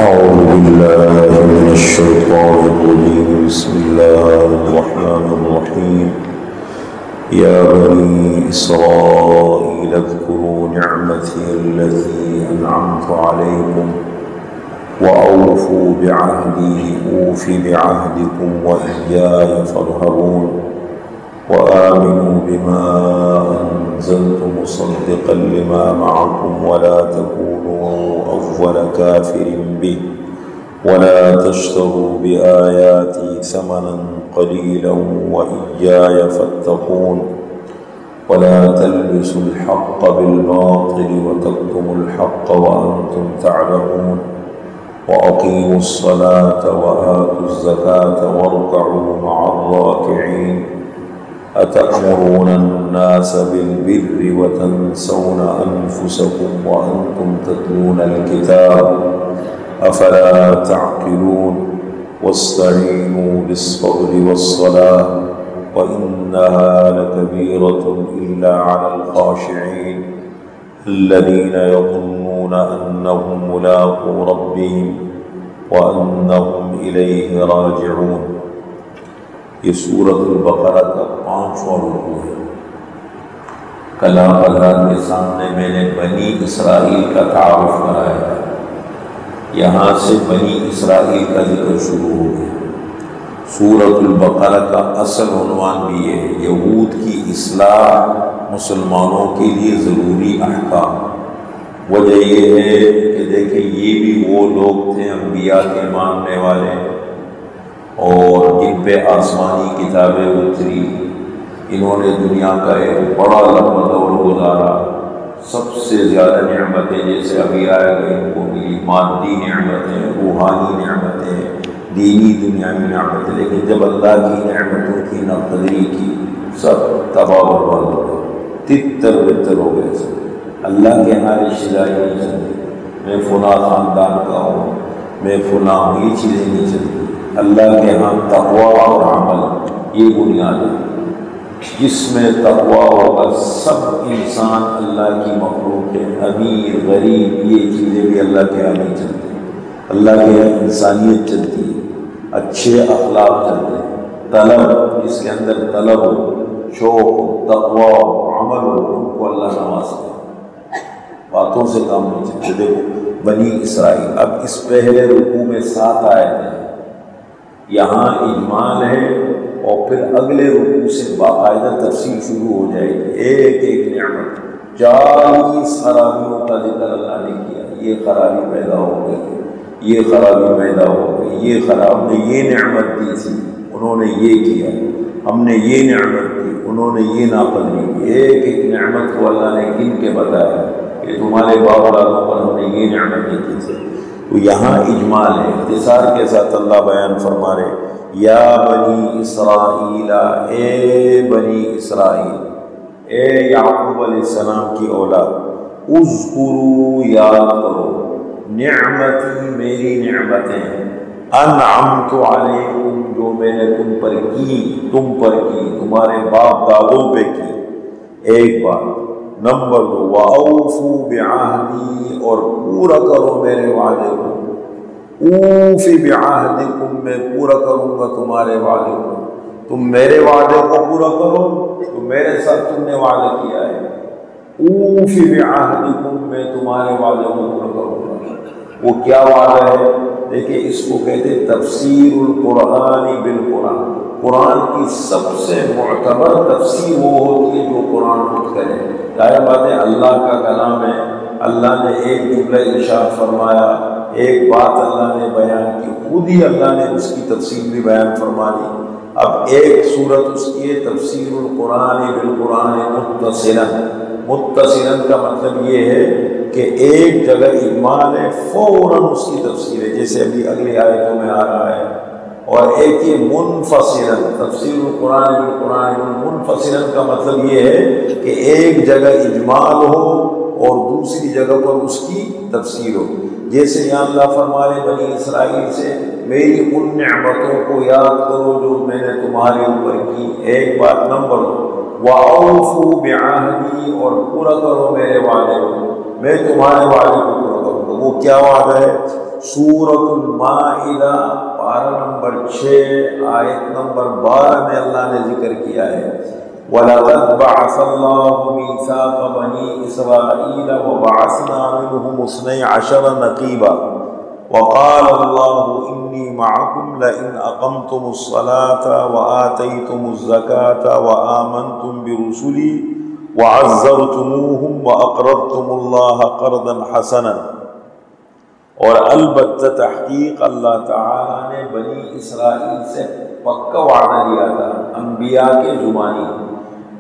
أعوذ بالله من الشيطان الرجيم. بسم الله الرحمن الرحيم. يا بني إسرائيل اذكروا نعمتي التي أنعمت عليكم وأوفوا بعهدي أوف بعهدكم وإياي فارهبون وآمنوا بما أنزلت مصدقا لما معكم ولا تكونوا أول كافر به ولا تشتروا بآياتي ثمنا قليلا وإياي فاتقون ولا تلبسوا الحق بالباطل وتكتموا الحق وأنتم تعلمون وأقيموا الصلاة وآتوا الزكاة واركعوا مع الراكعين أتأمرون الناس بالبر وتنسون أنفسكم وأنتم تتلون الكتاب أفلا تعقلون واستعينوا بالصبر والصلاة وإنها لكبيرة إلا على الخاشعين الذين يظنون أنهم ملاقو ربهم وأنهم إليه راجعون. یہ سورۃ البقرہ کا 5واں رکوع ہے۔ کل آپ حضرات کے سامنے میں نے بنی اسرائیل کا تعارف کرایا ہے، یہاں سے بنی اسرائیل کا ذکر شروع ہو گیا۔ سورۃ البقرہ کا اصل عنوان بھی یہ ہے، یہود کی اصلاح، مسلمانوں کے لیے ضروری احکام۔ وجہ یہ ہے کہ دیکھیں یہ بھی وہ لوگ تھے انبیاء کے ماننے والے اور جن پہ آسمانی کتابیں اتری، انہوں نے دنیا کا ایک بڑا لمبا دور گزارا۔ سب سے زیادہ نعمتیں جیسے ابھی آئے گا ان کو ملی، مادی نعمتیں، روحانی نعمتیں، دینی دنیاوی نعمتیں، لیکن جب اللہ کی نعمتوں کی ناقدری کی سب تباہ و برباد ہو گئے، تتر بتر ہو گئے سب۔ اللہ کے ہاں رشتہ داری نہیں چلتی، میں فلاں خاندان کا ہوں، میں فلاں ہوں، یہ چیزیں نہیں چلتی۔ اللہ کے ہاں تقویٰ اور عمل یہ بنیاد ہے، جس میں تقویٰ ہوگا سب انسان اللہ کی مخلوق ہے، امیر غریب یہ چیزیں بھی اللہ کے ہاں نہیں چلتی۔ اللہ کے ہاں انسانیت چلتی ہے، اچھے اخلاق چلتے ہیں، طلب جس کے اندر طلب ہو، شوق ہو، تقویٰ ہو، عمل ہو، ان کو اللہ نوازتا ہے، باتوں سے کام نہیں چلتے۔ دیکھو بنی اسرائیل، اب اس پہلے رکوع میں 7 آیتیں ہیں، یہاں اجمال ہے اور پھر اگلے رکوع سے باقاعدہ تفصیل شروع ہو جائے گی، ایک ایک نعمت 40 خرابیوں کا ذکر اللہ نے کیا۔ یہ خرابی پیدا ہو گئی، یہ خرابی پیدا ہو گئی، یہ خراب نے یہ نعمت دی تھی، انہوں نے یہ کیا، ہم نے یہ نعمت دی، انہوں نے یہ ناپندی کی۔ ایک ایک نعمت کو اللہ نے گن کے بتایا کہ تمہارے باپ دادوں پر ہم نے یہ نعمتیں کی تھی۔ تو یہاں اجمال ہے، اختصار کے ساتھ اللہ بیان فرما رہے، یا بنی اسرائیل، اے بنی اسرائیل، اے یعقوب علیہ السلام کی اولاد، اذکروا یاد کرو، نعمتی میری نعمتیں، انعمت علیکم جو میں نے تم پر کی، تمہارے باپ دادوں پہ کی۔ ایک بات۔ نمبر 2، وَأَوْفُوا بِعَهْدِي، اور پورا کرو میرے وعدے کو۔ اوف بعہدکم، میں پورا کروں گا تمہارے وعدے کو، تم میرے وعدے کو پورا کرو تو میرے ساتھ تم نے وعدہ کیا ہے۔ اوف بعہدکم، میں تمہارے وعدے کو پورا کروں گا۔ وہ کیا وعدہ ہے؟ دیکھیں اس کو کہتے ہیں تفسیر القرآن بالقرآن۔ قرآن کی سب سے معتبر تفسیر وہ ہوتی ہے جو قرآن خود کرے۔ ظاہر بات ہے اللہ کا کلام ہے، اللہ نے ایک جملہ ارشاد فرمایا، ایک بات اللہ نے بیان کی، خود ہی اللہ نے اس کی تفسیر بھی بیان فرما دی۔ اب ایک صورت اس کی ہے تفسیر القرآن بالقرآن متصلاً کا مطلب یہ ہے کہ ایک جگہ اجمال ہے، فوراً اس کی تفسیر ہے، جیسے ابھی اگلی آیتوں میں آ رہا ہے۔ اور ایک یہ منفصلاً، تفسیر القرآن بالقرآن منفصلاً کا مطلب یہ ہے کہ ایک جگہ اجمال ہو اور دوسری جگہ پر اس کی تفسیر ہو۔ جیسے یہاں اللہ فرما رہے بنی اسرائیل سے میری ان نعمتوں کو یاد کرو جو میں نے تمہارے اوپر کی، ایک بات۔ نمبر 2، وَأَوْفُوا بِعَهْدِي، اور پورا کرو میرے وعدے کو، میں تمہارے وعدے کو پورا کروں گا۔ وہ کیا وعدہ ہے؟ سورۃ المائدہ پارہ نمبر 6 آیت نمبر 12 میں اللہ نے ذکر کیا ہے، وَلَقَدْ بَعَثَ اللَّهُ مِيثَاقَ بَنِي إِسْرَائِيلَ وَبَعَثْنَا مِنْهُمُ 12 نَقِيبًا وقال الله إني معكم لئن أقمتم الصلاة وآتيتم الزكاة وآمنتم برسلي وعزرتموهم وأقرضتم الله قرضا حسنا۔ اور البتہ تحقیق اللہ تعالیٰ نے بنی اسرائیل سے پکا وعدہ لیا تھا انبیاء کے زمانی۔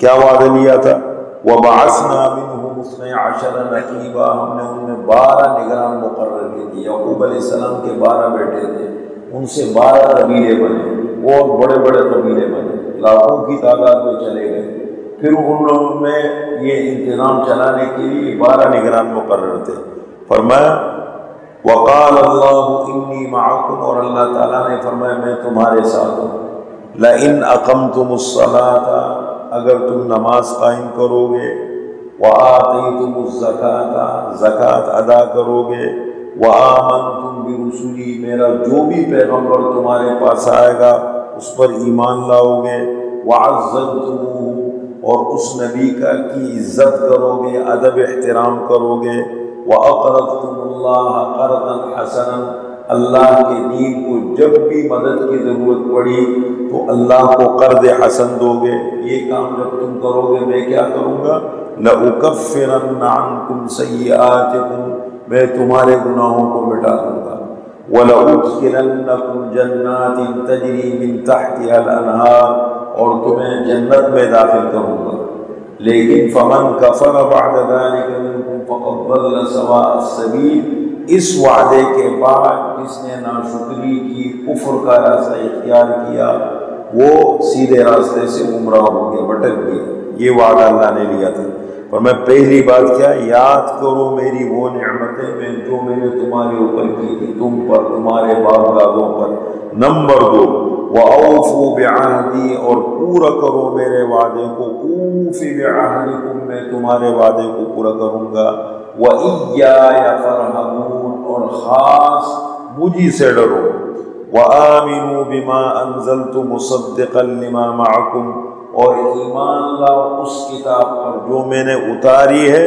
کیا وعدہ لیا تھا؟ وَبَعَثْنَا مِنْهُمُ 12 نَقِيبًا، ہم نے ان میں 12 نگران مقرر کی تھی۔ یعقوب علیہ السلام کے 12 بیٹے تھے، ان سے 12 قبیلے بنے، اور بڑے بڑے قبیلے بنے، لاکھوں کی تعداد میں چلے گئے۔ پھر ان لوگوں میں یہ انتظام چلانے کے لیے 12 نگران مقرر تھے۔ فرمایا وقال اللہ انی معکم، اور اللہ تعالیٰ نے فرمایا میں تمہارے ساتھ ہوں۔ لئن اقمتم الصلاۃ، اگر تم نماز قائم کرو گے، وآتیتم الزکاۃ، زکوٰۃ ادا کرو گے، وآمنتم برسلی، میرا جو بھی پیغمبر تمہارے پاس آئے گا اس پر ایمان لاؤ گے، وعزرتموہ، اور اس نبی کی عزت کرو گے، ادب احترام کرو گے، وَأَقْرَضْتُمُ اللَّهَ قَرْضًا حَسَنًا، اللہ کے دین کو جب بھی مدد کی ضرورت پڑی تو اللہ کو قرض حسن دو گے۔ یہ کام جب تم کرو گے میں کیا کروں گا؟ لَأُكَفِّرَنَّ عَنْكُمْ سَيِّئَاتِكُمْ، میں تمہارے گناہوں کو مٹا دوں گا، وَلَأُدْخِلَنَّكُمْ جَنَّاتٍ تَجْرِي مِنْ تَحْتِهَا الْأَنْهَارُ، اور تمہیں جنت میں داخل کروں گا۔ لیکن فمن کفر بعد ذلك منکم فقد ضل سواء السبیل، اس وعدے کے بعد جس نے ناشکری کی، کفر کا راستہ اختیار کیا، وہ سیدھے راستے سے گمراہ ہو گیا، بھٹک گیا۔ یہ وعدہ اللہ نے لیا تھا۔ اور میں پہلی بات کیا؟ یاد کرو میری وہ نعمتیں جو میں نے تمہارے اوپر کی تھی، تم پر، تمہارے باپ دادوں پر۔ نمبر 2، وَأَوْفُوا بِعَهْدِي، اور پورا کرو میرے وعدے کو، اوف بعہدکم، میں تمہارے وعدے کو پورا کروں گا، وَإِيَّايَ فَارْهَبُونِ، اور خاص مجھی سے ڈرو، وَآمِنُوا بِمَا أَنزَلْتُ مُصَدِّقًا لِمَا مَعَكُمْ، اور ایمان لاؤ اس کتاب پر جو میں نے اتاری ہے،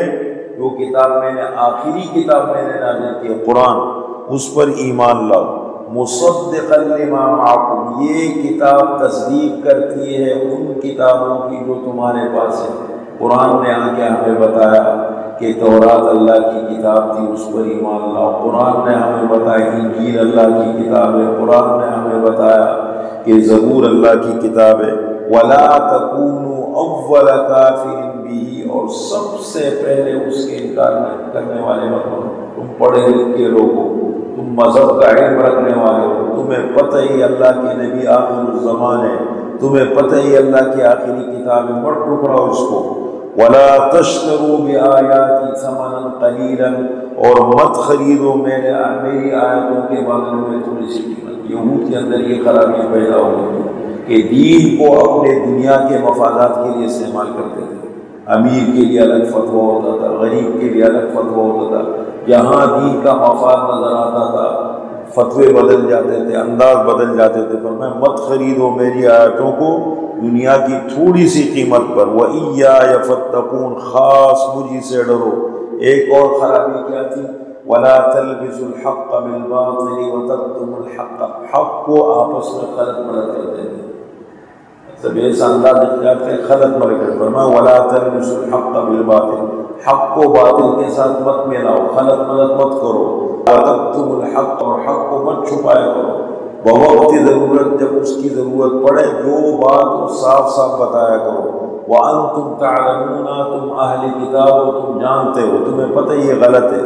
جو کتاب میں نے آخری کتاب میں نے نازل کی قرآن، اس پر ایمان لاؤ۔ مصدقا لما معکم، یہ کتاب تصدیق کرتی ہے ان کتابوں کی جو تمہارے پاس ہے۔ قرآن نے آ کے ہمیں بتایا کہ تورات اللہ کی کتاب تھی، اس پر ایمان لاؤ۔ قرآن نے ہمیں بتایا انجیل اللہ کی کتاب ہے۔ قرآن نے ہمیں بتایا کہ زبور اللہ کی کتاب ہے۔ وَلَا تَكُونُوا أَوَّلَ كَافِرٍ بِهِ، اور سب سے پہلے اس کے انکار کرنے والے مت بنو۔ تم پڑھے لکھے لوگ ہو، تم مذہب کا علم رکھنے والے ہو، تمہیں پتہ ہی اللہ کے نبی آخر الزمان ہے، تمہیں پتہ ہی اللہ کی آخری کتاب ہے، مت ٹکراؤ اس کو۔ وَلَا تَشْتَرُوا بِآيَاتِي ثَمَنًا قَلِيلًا، اور مت خریدو میری آیتوں کے بدلے میں تھوڑی سی قیمت۔ یہود کے اندر یہ خرابی پیدا ہو گئی کہ دین کو اپنے دنیا کے مفادات کے لیے استعمال کرتے تھے۔ امیر کے لیے الگ فتویٰ ہوتا تھا، غریب کے لیے الگ فتویٰ ہوتا تھا، جہاں دین کا مفاد نظر آتا تھا فتوے بدل جاتے تھے، انداز بدل جاتے تھے۔ پر میں مت خریدو میری آیتوں کو دنیا کی تھوڑی سی قیمت پر، وَإِيَّايَ فَاتَّقُونِ، خاص مجھی سے ڈرو۔ ایک اور خرابی کیا تھی؟ وَلَا تَلْبِسُوا الْحَقَّ بِالْبَاطِلِ وَتَكْتُمُوا الْحَقَّ، حق کو آپس میں خلط ملط کرتے تھے، سب ایسا انداز اختیار کے خلط ملط کرتے۔ فرمایا وَلَا تَلْبِسُوا الْحَقَّ بِالْبَاطِلِ، حق کو باطل کے ساتھ مت ملاؤ، خلط ملط مت کرو۔ وَتَكْتُمُوا الْحَقَّ، اور حق کو مت چھپایا کرو۔ بوقت ضرورت، جب اس کی ضرورت پڑے جو بات وہ صاف صاف بتایا کرو۔ وَأَنْتُمْ تَعْلَمُونَ، تم اہل کتاب ہو، تم جانتے ہو، تمہیں پتہ یہ غلط ہے۔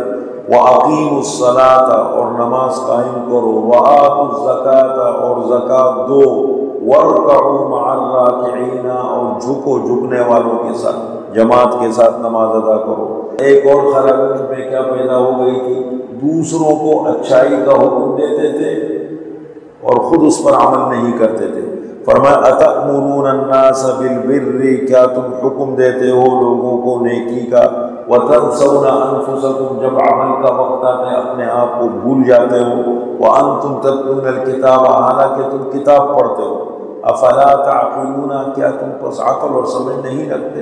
وَأَقِيمُوا الصَّلَاةَ، اور نماز قائم کرو۔ وَآتُوا الزَّكَاةَ، اور زکوٰۃ دو۔ وَارْكَعُوا مَعَ الرَّاكِعِينَ، اور جھکو جھکنے والوں کے ساتھ، جماعت کے ساتھ نماز ادا کرو۔ ایک اور خرابی میں کیا پیدا ہو گئی تھی؟ دوسروں کو اچھائی کا حکم دیتے تھے اور خود اس پر عمل نہیں کرتے تھے۔ فرمایا أَتَأْمُرُونَ النَّاسَ بِالْبِرِّ، کیا تم حکم دیتے ہو لوگوں کو نیکی کا؟ وَتَنْسَوْنَ أَنفُسَكُمْ، جب عمل کا وقت آتا ہے اپنے آپ کو بھول جاتے ہو، وَأَنْتُمْ تَتْلُونَ الْكِتَابَ، حالانکہ تم کتاب پڑھتے ہو، أَفَلَا تَعْقِلُونَ، کیا تم پس عقل اور سمجھ نہیں رکھتے؟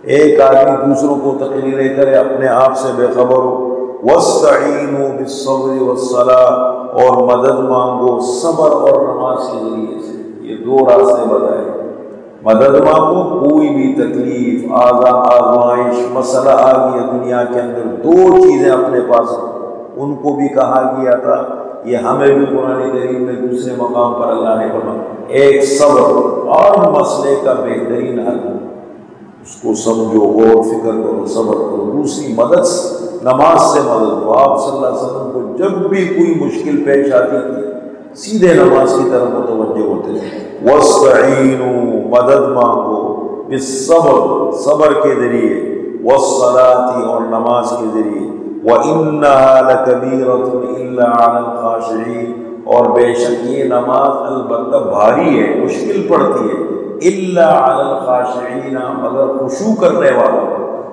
ایک آدمی دوسروں کو تقریریں کرے، اپنے آپ سے بے خبر ہو۔ وَاسْتَعِینُوا بِالصَّبْرِ وَالصَّلَاةِ، اور مدد مانگو صبر اور نماز کے ذریعے سے۔ یہ دو راستے بتائے، مدد مانگو، کوئی بھی تکلیف، آزمائش، مسئلہ آ گیا دنیا کے اندر، دو چیزیں اپنے پاس ہیں، ان کو بھی کہا گیا تھا، یہ ہمیں بھی قرآن کریم میں دوسرے مقام پر اللہ نے کہا، ایک صبر اور مسئلے کا بہترین حل، اس کو سمجھو، غور فکر کرو، صبر کرو۔ دوسری مدد، نماز سے مدد دو۔ آپ صلی اللہ علیہ وسلم کو جب بھی کوئی مشکل پیش آتی تھی سیدھے نماز کی طرف متوجہ ہوتے تھے۔ وَاسْتَعِینُوا، مدد مانگو، بالصبر، صبر کے ذریعے، وَالصَّلَاةِ، اور نماز کے ذریعے، وَإِنَّهَا لَكَبِيرَةٌ إِلَّا عَلَى الْخَاشِعِينَ، اور بے شک یہ نماز البتہ بھاری ہے، مشکل پڑتی ہے، إِلَّا عَلَى الْخَاشِعِينَ، مگر خشوع کرنے والوں،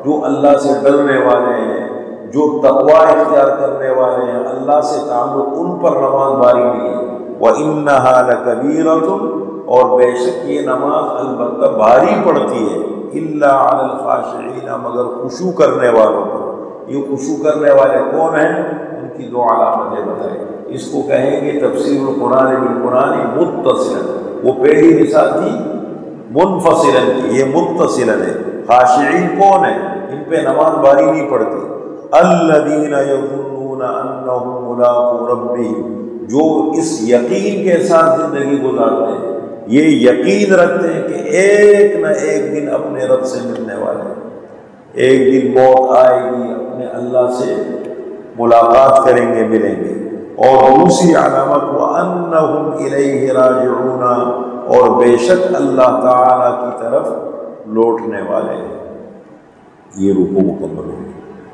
جو اللہ سے ڈرنے والے ہیں، جو تقوی اختیار کرنے والے ہیں، اللہ سے تعلق، ان پر نماز بھاری نہیں ہے۔ وَإِنَّهَا لَكَبِيرَةٌ، اور بے شک یہ نماز البتہ بھاری پڑتی ہے، إِلَّا عَلَى الْخَاشِعِينَ، مگر خشوع کرنے والوں پر۔ یہ خشوع کرنے والے کون ہیں؟ ان کی دو علامتیں بتائیں، اس کو کہیں گے تفسیر القرآن بالقرآن متصلا، وہ پہلی مثال تھی منفصلا کی، یہ متصلا ہے۔ خاشعین کون ہے؟ ان پہ نماز بھاری نہیں پڑتی۔ الذین یظنون انہم ملاقو ربہم، جو اس یقین کے ساتھ زندگی گزارتے ہیں، یہ یقین رکھتے ہیں کہ ایک نہ ایک دن اپنے رب سے ملنے والے ہیں، ایک دن موت آئے گی، اپنے اللہ سے ملاقات کریں گے، ملیں گے۔ اور دوسری علامت وَأَنَّهُمْ إِلَيْهِ رَاجِعُونَ، اور بے شک اللہ تعالیٰ کی طرف لوٹنے والے ہیں۔ یہ رکوع مکمل ہوگی۔